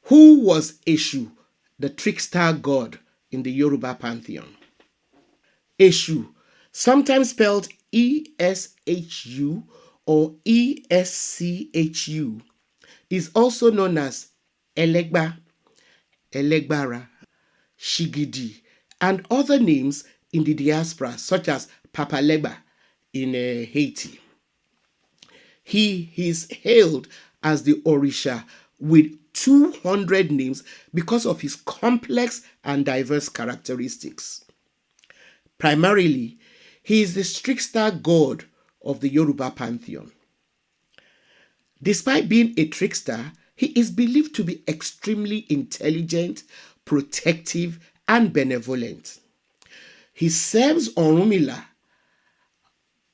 Who was Eshu, the trickster god in the Yoruba pantheon? Eshu, sometimes spelled Eshu or Eschu, is also known as Elegba, Elegbara, Shigidi, and other names in the diaspora, such as Papaleba in Haiti. He is hailed as the orisa with 200 names because of his complex and diverse characteristics. Primarily, he is the trickster god of the Yoruba pantheon. Despite being a trickster, he is believed to be extremely intelligent, protective, and benevolent. He serves Orunmila,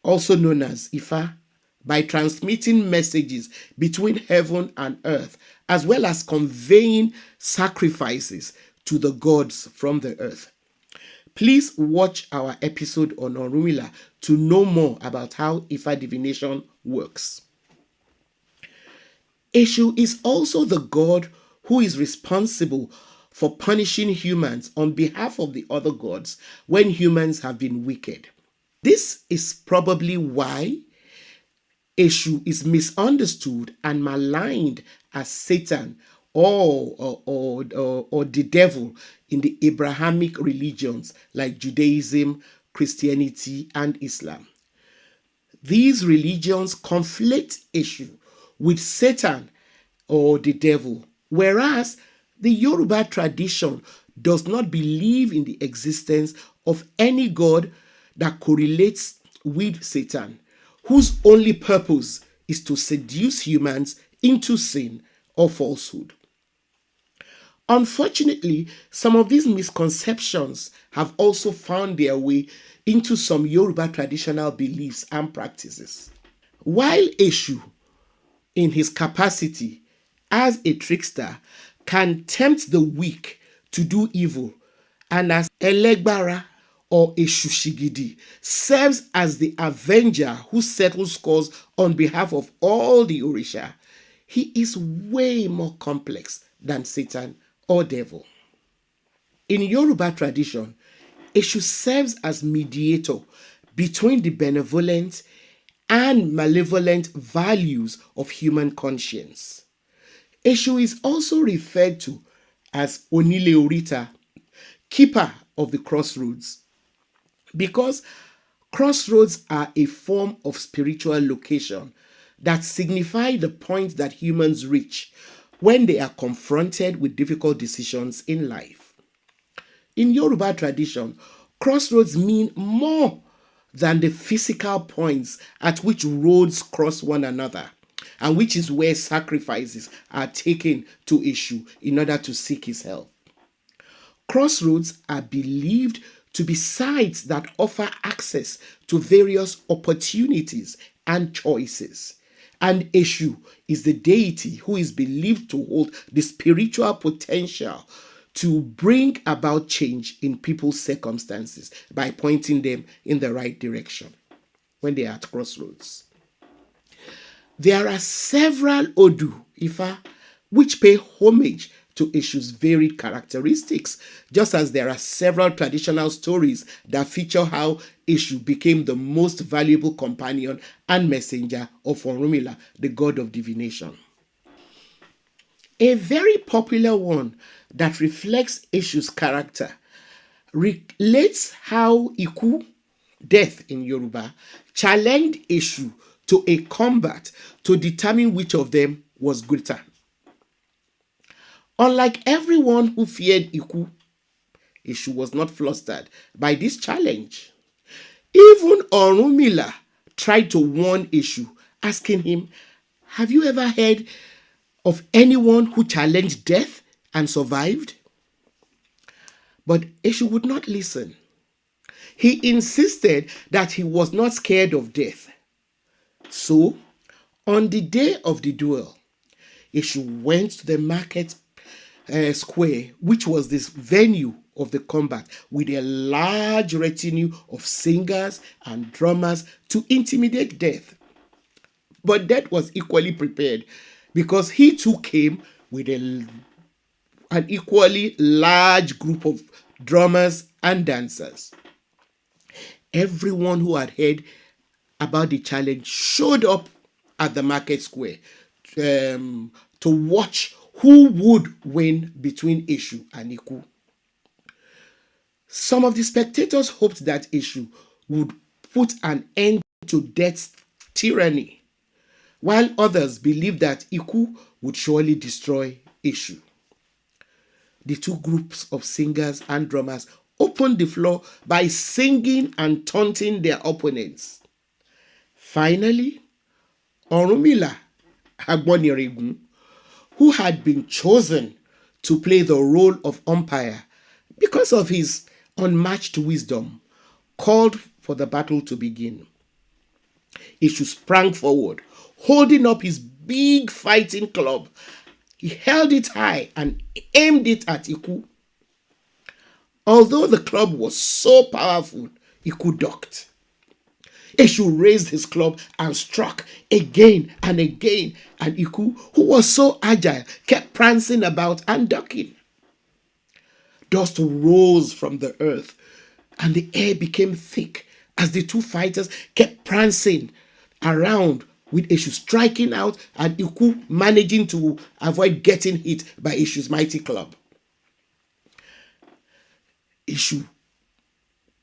also known as Ifa, by transmitting messages between heaven and earth, as well as conveying sacrifices to the gods from the earth. Please watch our episode on Orunmila to know more about how Ifa divination works. Eshu is also the god who is responsible for punishing humans on behalf of the other gods when humans have been wicked. This is probably why Eshu is misunderstood and maligned as Satan or the devil in the Abrahamic religions like Judaism, Christianity, and Islam. These religions conflate Eshu with Satan or the devil, whereas the Yoruba tradition does not believe in the existence of any god that correlates with Satan, whose only purpose is to seduce humans into sin or falsehood. Unfortunately, some of these misconceptions have also found their way into some Yoruba traditional beliefs and practices. While Eshu, in his capacity as a trickster, can tempt the weak to do evil, and as Elegbara or Eshushigidi serves as the avenger who settles scores on behalf of all the Orisha, he is way more complex than Satan or devil. In Yoruba tradition, Eshu serves as mediator between the benevolent and malevolent values of human conscience. Eshu is also referred to as Onile Orita, keeper of the crossroads, because crossroads are a form of spiritual location that signify the point that humans reach when they are confronted with difficult decisions in life. In Yoruba tradition, crossroads mean more than the physical points at which roads cross one another, and which is where sacrifices are taken to Eshu in order to seek his help. Crossroads are believed to be sites that offer access to various opportunities and choices. And Eshu is the deity who is believed to hold the spiritual potential to bring about change in people's circumstances by pointing them in the right direction when they are at crossroads. There are several Odu, Ifa, which pay homage to Eshu's varied characteristics, just as there are several traditional stories that feature how Eshu became the most valuable companion and messenger of Orunmila, the god of divination. A very popular one that reflects Eshu's character relates how Iku, death in Yoruba, challenged Eshu to a combat to determine which of them was greater. Unlike everyone who feared Iku, Eshu was not flustered by this challenge. Even Orunmila tried to warn Eshu, asking him, "Have you ever heard of anyone who challenged death and survived?" But Eshu would not listen. He insisted that he was not scared of death. So, on the day of the duel, Eshu went to the market square, which was this venue of the combat, with a large retinue of singers and drummers to intimidate death. But death was equally prepared, because he too came with a an equally large group of drummers and dancers. Everyone who had heard about the challenge showed up at the market square to watch who would win between Eshu and Iku. Some of the spectators hoped that Eshu would put an end to death's tyranny, while others believed that Iku would surely destroy Eshu. The two groups of singers and drummers opened the floor by singing and taunting their opponents. Finally, Orunmila Agboniregun, who had been chosen to play the role of umpire because of his unmatched wisdom, called for the battle to begin. Eshu sprang forward, holding up his big fighting club. He held it high and aimed it at Iku. Although the club was so powerful, Iku ducked. Eshu raised his club and struck again and again, and Iku, who was so agile, kept prancing about and ducking. Dust rose from the earth, and the air became thick as the two fighters kept prancing around, with Eshu striking out and Iku managing to avoid getting hit by Eshu's mighty club. Eshu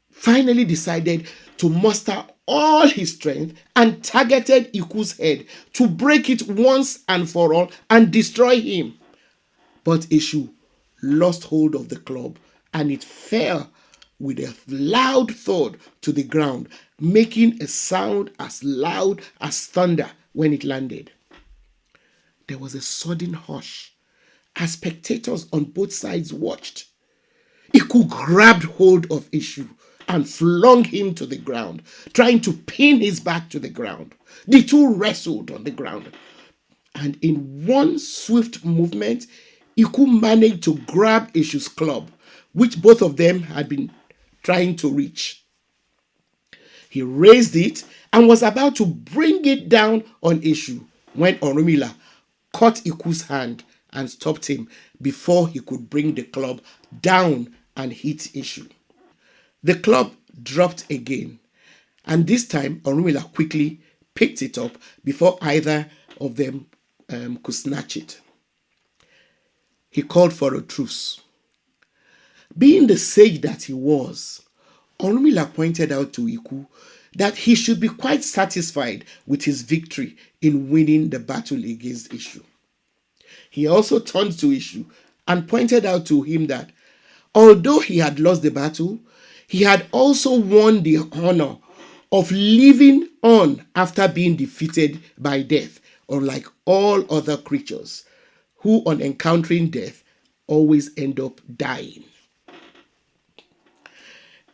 finally decided to muster all his strength and targeted Iku's head to break it once and for all and destroy him. But Eshu lost hold of the club and it fell with a loud thud to the ground, making a sound as loud as thunder when it landed. There was a sudden hush as spectators on both sides watched. Iku grabbed hold of Eshu and flung him to the ground, trying to pin his back to the ground. The two wrestled on the ground, and in one swift movement, Iku managed to grab Eshu's club, which both of them had been trying to reach. He raised it and was about to bring it down on Eshu when Orunmila caught Iku's hand and stopped him before he could bring the club down and hit Eshu. The club dropped again, and this time Orunmila quickly picked it up before either of them could snatch it. He called for a truce. Being the sage that he was, Orunmila pointed out to Iku that he should be quite satisfied with his victory in winning the battle against Eshu. He also turned to Eshu and pointed out to him that although he had lost the battle, he had also won the honor of living on after being defeated by death, unlike all other creatures who, on encountering death, always end up dying.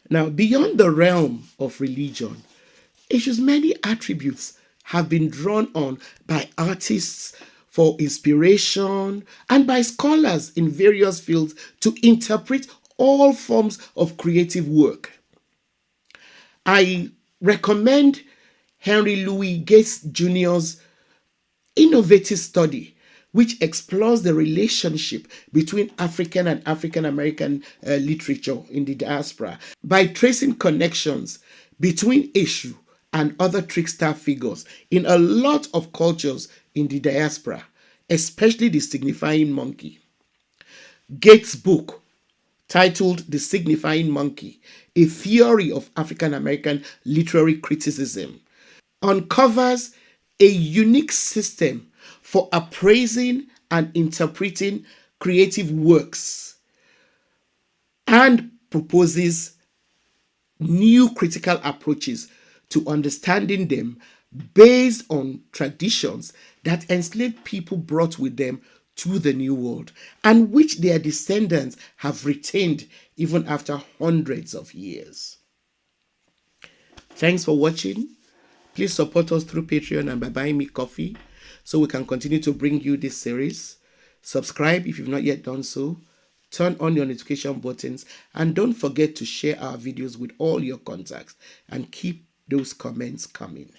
Now, beyond the realm of religion, Eshu's many attributes have been drawn on by artists for inspiration and by scholars in various fields to interpret all forms of creative work. I recommend Henry Louis Gates Jr.'s innovative study, which explores the relationship between African and African American literature in the diaspora by tracing connections between Eshu and other trickster figures in a lot of cultures in the diaspora, especially the signifying monkey. Gates' book, titled The Signifying Monkey, A Theory of African American Literary Criticism, uncovers a unique system for appraising and interpreting creative works and proposes new critical approaches to understanding them based on traditions that enslaved people brought with them to the New World and which their descendants have retained even after hundreds of years. Thanks for watching. Please support us through Patreon and by buying me coffee so we can continue to bring you this series. Subscribe if you've not yet done so. Turn on your notification buttons and don't forget to share our videos with all your contacts and keep those comments coming.